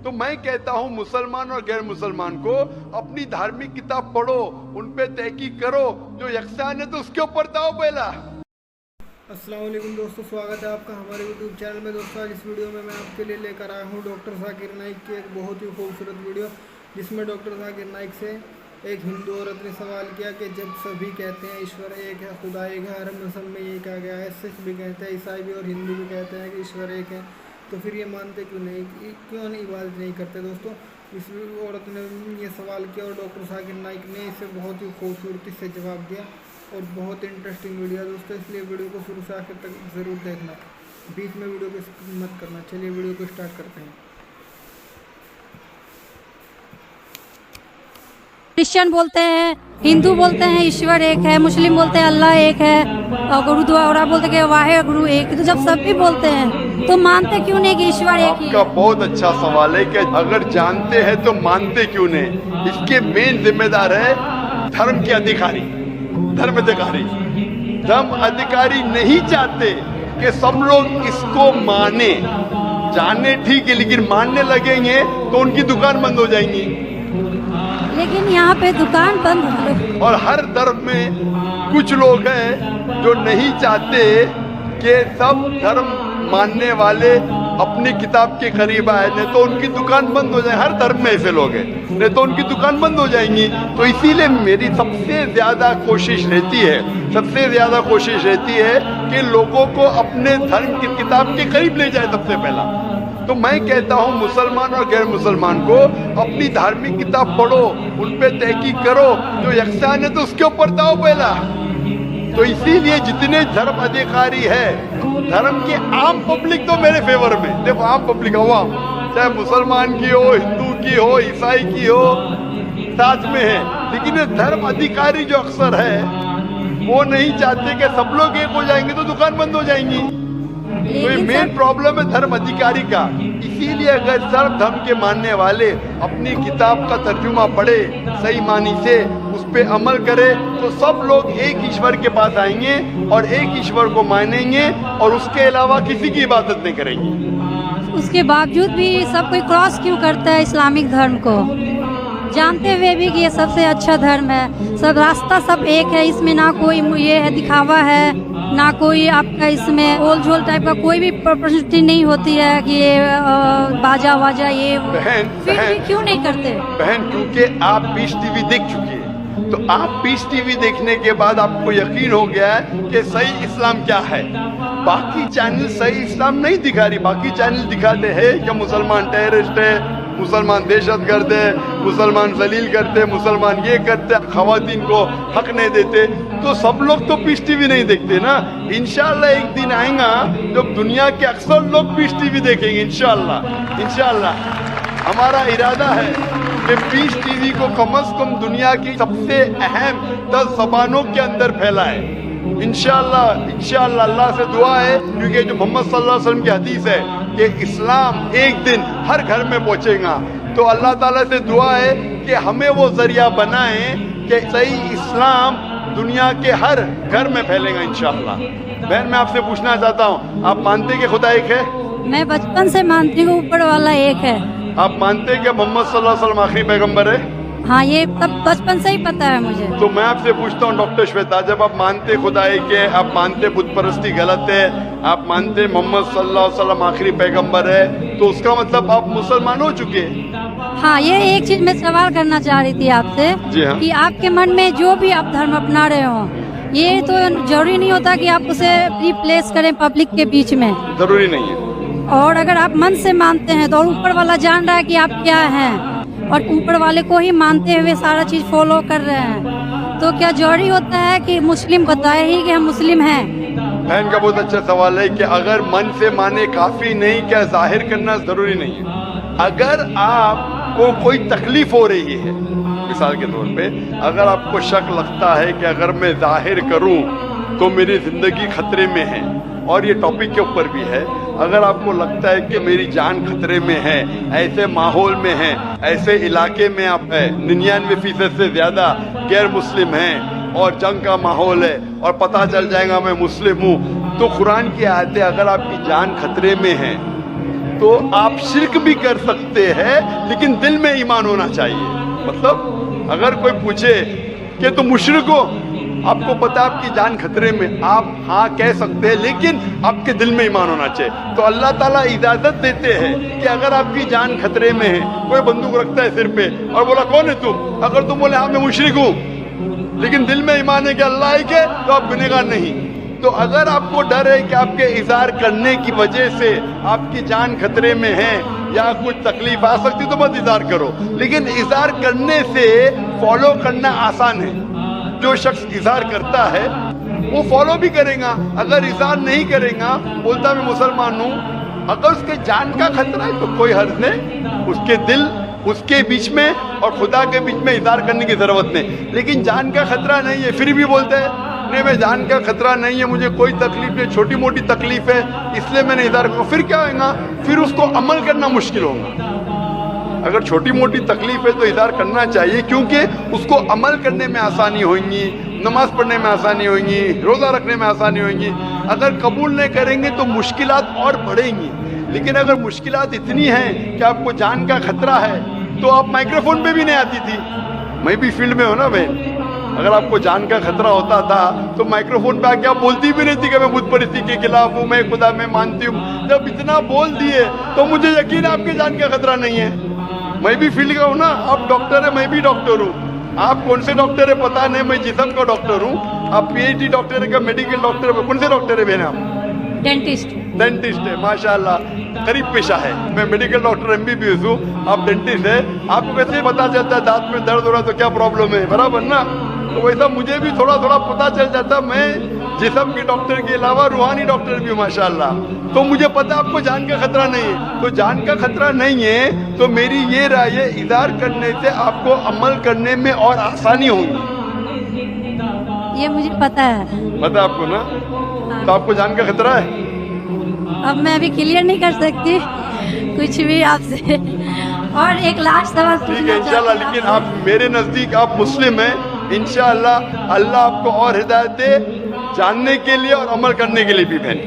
तो मैं कहता हूं मुसलमान और गैर मुसलमान को अपनी धार्मिक किताब पढ़ो, उन पे तहकीक करो, जो यकसान है तो उसके ऊपर दाव पहला। अस्सलाम वालेकुम दोस्तों, स्वागत है आपका हमारे यूट्यूब चैनल में। दोस्तों आज इस वीडियो में मैं आपके लिए लेकर आया हूं डॉक्टर जाकिर नाइक की एक बहुत ही खूबसूरत वीडियो, जिसमें डॉक्टर जाकिर नाइक से एक हिंदू औरत ने सवाल किया कि जब सभी कहते हैं ईश्वर एक है, खुदा एक है, हर मज़हब में ये कहा गया है, सिख भी कहते हैं, ईसाई भी और हिंदू भी कहते हैं कि ईश्वर एक है, तो फिर ये मानते क्यों नहीं इबादत नहीं करते। दोस्तों इस औरत ने ये सवाल किया और डॉक्टर जाकिर नाइक ने इसे बहुत ही खूबसूरती से जवाब दिया और बहुत इंटरेस्टिंग वीडियो है दोस्तों, इसलिए वीडियो को शुरू से आखिर तक ज़रूर देखना, बीच में वीडियो को स्किप मत करना। चलिए वीडियो को स्टार्ट करते हैं। क्रिश्चियन बोलते हैं, हिंदू बोलते हैं ईश्वर एक है, मुस्लिम बोलते हैं अल्लाह एक है, और गुरुद्वारा बोलते हैं वाहे गुरु एक। तो जब सब भी बोलते हैं तो मानते क्यों नहीं कि ईश्वर एक ही है? आपका बहुत अच्छा सवाल है कि अगर जानते हैं तो मानते क्यों नहीं। इसके मेन जिम्मेदार है धर्म के अधिकारी, धर्म अधिकारी। धर्म अधिकारी नहीं चाहते कि सब लोग इसको माने, जाने ठीक है, लेकिन मानने लगेंगे तो उनकी दुकान बंद हो जाएंगी। लेकिन यहाँ पे दुकान बंद है। और हर धर्म में कुछ लोग हैं जो नहीं चाहते कि सब धर्म मानने वाले अपनी किताब के करीब आए, नहीं तो उनकी दुकान बंद हो जाए। हर धर्म में ऐसे लोग हैं, नहीं तो उनकी दुकान बंद हो जाएंगी। तो इसीलिए मेरी सबसे ज्यादा कोशिश रहती है कि लोगों को अपने धर्म की किताब के करीब ले जाए सबसे पहला। तो मैं कहता हूं मुसलमान और गैर मुसलमान को अपनी धार्मिक किताब पढ़ो, उन पे तहकीक करो, जो यकसान है तो उसके ऊपर दाव पहला। तो इसीलिए जितने धर्म अधिकारी है, धर्म की आम पब्लिक तो मेरे फेवर में, देखो आम पब्लिक अवाम, चाहे मुसलमान की हो, हिंदू की हो, ईसाई की हो, साथ में है। लेकिन ये धर्म अधिकारी जो अक्सर है वो नहीं चाहते कि सब लोग एक हो जाएंगे तो दुकान बंद हो जाएंगी। तो ये मेन प्रॉब्लम है धर्म अधिकारी का। इसीलिए अगर सर्व धर्म के मानने वाले अपनी किताब का तर्जुमा पढ़े, सही मानी से उस पे अमल करे, तो सब लोग एक ईश्वर के पास आएंगे और एक ईश्वर को मानेंगे और उसके अलावा किसी की इबादत नहीं करेंगे। उसके बावजूद भी सब कोई क्रॉस क्यों करता है इस्लामिक धर्म को, जानते हुए भी कि ये सबसे अच्छा धर्म है, सब रास्ता सब एक है, इसमें ना कोई ये है दिखावा है, ना कोई आपका इसमें ओल झोल टाइप का कोई भी प्रॉपर्टी नहीं होती है कि ये बाजा वाजा ये फिर भी क्यों नहीं करते? बहन, क्योंकि आप पीस टीवी देख चुकी है, तो आप पीस टीवी देखने के बाद आपको यकीन हो गया है कि सही इस्लाम क्या है। बाकी चैनल सही इस्लाम नहीं दिखा रही, बाकी चैनल दिखाते हैं कि मुसलमान टेररिस्ट है, मुसलमान दहशतगर्द है, मुसलमान जलील करते, मुसलमान ये करते, खवातीन को हक नहीं देते। तो सब लोग तो पीस टीवी नहीं देखते ना। इंशाल्लाह एक दिन आएगा जब दुनिया के अक्सर लोग पीस टीवी देखेंगे। इंशाल्लाह हमारा इरादा है कि पीस टीवी को कम से कम दुनिया की सबसे अहम 10 ज़बानों के अंदर फैलाए। इंशाल्लाह अल्लाह से दुआ है, क्योंकि जो मोहम्मद सल्लल्लाहु अलैहि वसल्लम की हदीस है कि इस्लाम एक दिन हर घर में पहुंचेगा। तो अल्लाह ताला से दुआ है कि हमें वो जरिया बनाए कि सही इस्लाम दुनिया के हर घर में फैलेगा इंशाल्लाह। बहन, मैं आपसे पूछना चाहता हूँ, आप मानते कि खुदा एक है? मैं बचपन से मानती हूँ ऊपर वाला एक है। आप मानते हैं कि मोहम्मद सल्लल्लाहु अलैहि वसल्लम आखिरी पैगंबर है? हाँ, ये तब बचपन से ही पता है मुझे। तो मैं आपसे पूछता हूँ डॉक्टर श्वेता, जब आप मानते खुदा एक है, आप मानते बुत परस्ती गलत है, आप मानते मोहम्मद सल्लल्लाहु अलैहि वसल्लम आखिरी पैगंबर है, तो उसका मतलब आप मुसलमान हो चुके हैं। हाँ, ये एक चीज मैं सवाल करना चाह रही थी आपसे। जी हाँ। कि आपके मन में जो भी आप धर्म अपना रहे हो, ये तो जरूरी नहीं होता कि आप उसे रिप्लेस करें पब्लिक के बीच में, जरूरी नहीं है। और अगर आप मन से मानते हैं तो और ऊपर वाला जान रहा है कि आप क्या हैं, और ऊपर वाले को ही मानते हुए सारा चीज फॉलो कर रहे हैं, तो क्या जरूरी होता है कि मुस्लिम बताए ही कि हम मुस्लिम हैं? बहन का बहुत अच्छा सवाल है कि अगर मन से माने काफी नहीं, क्या जाहिर करना जरूरी नहीं है? अगर आपको कोई तकलीफ हो रही है, मिसाल के तौर पे अगर आपको शक लगता है कि अगर मैं जाहिर करूं तो मेरी जिंदगी खतरे में है, और ये टॉपिक के ऊपर भी है, अगर आपको लगता है कि मेरी जान खतरे में है, ऐसे माहौल में है, ऐसे इलाके में आप है, 99% से ज्यादा गैर मुस्लिम हैं और जंग का माहौल है और पता चल जाएगा मैं मुस्लिम हूँ, तो कुरान की आयतें, अगर आपकी जान खतरे में है तो आप शिर्क भी कर सकते हैं, लेकिन दिल में ईमान होना चाहिए। मतलब अगर कोई पूछे कि तुम मुशरिक हो, आपको पता है आपकी जान खतरे में, आप हाँ कह सकते हैं, लेकिन आपके दिल में ईमान होना चाहिए। तो अल्लाह ताला इजाज़त देते हैं कि अगर आपकी जान खतरे में है, कोई बंदूक रखता है सिर पे और बोला कौन है तुम, अगर तुम बोले हाँ मैं मुशरिक हूँ, लेकिन दिल में ईमान है कि अल्लाह एक है, तो आप गुनहगार नहीं। तो अगर आपको डर है कि आपके इज़हार करने की वजह से आपकी जान खतरे में है या कुछ तकलीफ आ सकती, तो मत इज़हार करो। लेकिन इज़हार करने से फॉलो करना आसान है। जो शख्स इज़हार करता है वो फॉलो भी करेगा। अगर इज़हार नहीं करेगा, बोलता मैं मुसलमान हूँ, अगर उसके जान का खतरा है तो कोई हर्ज नहीं, उसके दिल उसके बीच में और खुदा के बीच में इज़हार करने की ज़रूरत नहीं। लेकिन जान का खतरा नहीं है, फिर भी बोलते हैं नहीं मैं जान का खतरा नहीं है, मुझे कोई तकलीफ नहीं, छोटी मोटी तकलीफ है इसलिए मैंने इज़हार करूँ, फिर क्या होगा, फिर उसको अमल करना मुश्किल होगा। अगर छोटी मोटी तकलीफ है तो इज़हार करना चाहिए, क्योंकि उसको अमल करने में आसानी होगी, नमाज पढ़ने में आसानी होगी, रोज़ा रखने में आसानी होगी। अगर कबूल नहीं करेंगे तो मुश्किलात और बढ़ेंगी। लेकिन अगर मुश्किलात इतनी हैं कि आपको जान का खतरा है, तो आप माइक्रोफोन पे भी नहीं आती थी। मैं भी फील्ड में हूँ ना बहन, अगर आपको जान का खतरा होता था तो माइक्रोफोन पे आके आप बोलती भी नहीं थी कि मैं बुत परिस्थिति के खिलाफ हूँ, मैं खुदा में मानती हूँ। जब इतना बोल दिए तो मुझे यकीन है आपके जान का खतरा नहीं है। मैं भी फील्ड का हूँ ना, आप डॉक्टर है, मैं भी डॉक्टर हूँ। आप कौन से डॉक्टर है पता नहीं, मैं जिस्म का डॉक्टर हूँ, आप PhD डॉक्टर है क्या, मेडिकल डॉक्टर है, कौन से डॉक्टर है बहन आप? डेंटिस्ट है, माशाल्लाह करीब पेशा है। मैं मेडिकल डॉक्टर MBBS हूँ, आप डेंटिस्ट है। आपको कैसे पता चलता है दांत में दर्द हो रहा तो क्या प्रॉब्लम है, बराबर ना? तो वैसा मुझे भी थोड़ा थोड़ा पता चल जाता। मैं जिस्म के डॉक्टर के अलावा रूहानी डॉक्टर भी हूँ माशाल्लाह, तो मुझे पता आपको जान का खतरा नहीं है। तो जान का खतरा नहीं है तो मेरी ये राय है, इज़हार करने से आपको अमल करने में और आसानी होगी। ये मुझे पता है। पता आपको ना? तो आपको जान का खतरा है? अब मैं अभी क्लियर नहीं कर सकती कुछ भी आपसे। और एक लास्ट सवाल ठीक है पूछना इंशाल्लाह, चाहती हूँ लेकिन आप मेरे नज़दीक आप मुस्लिम हैं, इंशाल्लाह अल्लाह आपको और हिदायत दे जानने के लिए और अमल करने के लिए भी बहन।